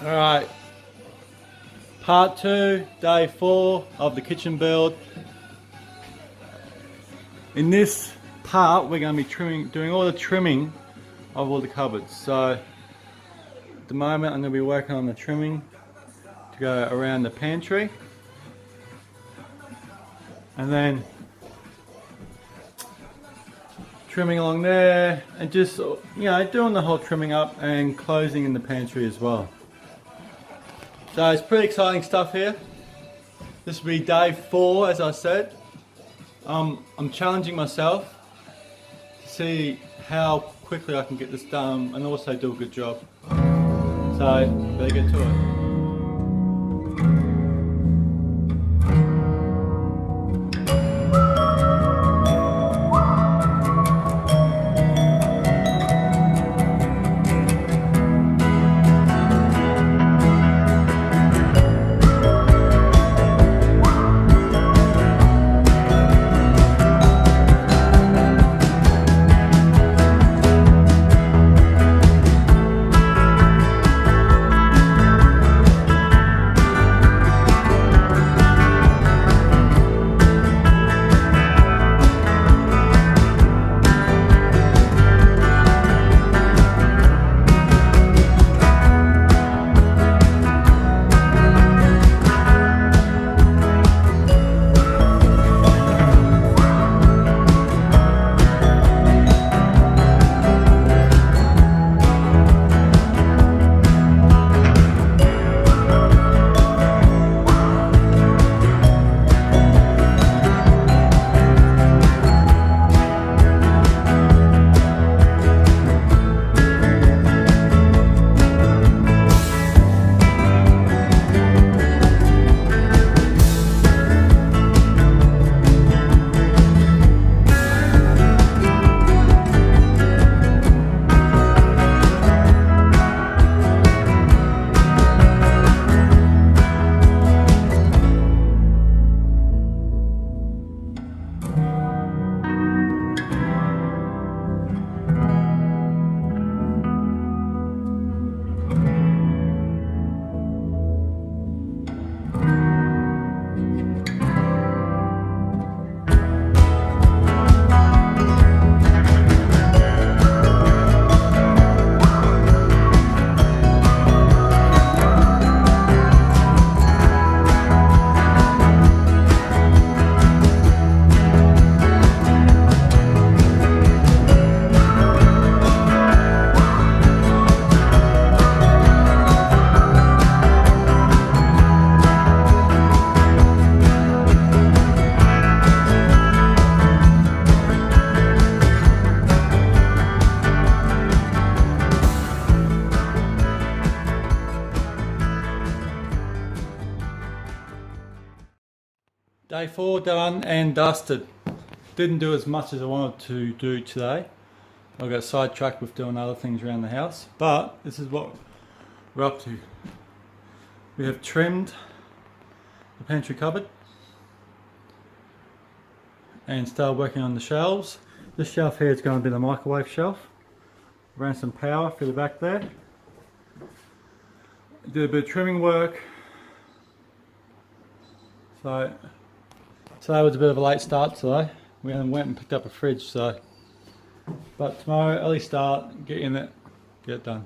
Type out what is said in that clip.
Alright, part 2, day 4 of the kitchen build. In this part we're going to be doing all the trimming of all the cupboards. So at the moment I'm going to be working on the trimming to go around the pantry, and then trimming along there, and just, you know, doing the whole trimming up and closing in the pantry as well. So it's pretty exciting stuff here. This will be day 4, as I said. I'm challenging myself to see how quickly I can get this done and also do a good job. So better get to it. Day 4 done and dusted. Didn't do as much as I wanted to do today. I got sidetracked with doing other things around the house, but this is what we're up to. We have trimmed the pantry cupboard and started working on the shelves. This shelf here is going to be the microwave shelf. Ran some power through the back there. Did a bit of trimming work. So today was a bit of a late start today. We went and picked up a fridge, but tomorrow early start, get in it, get it done.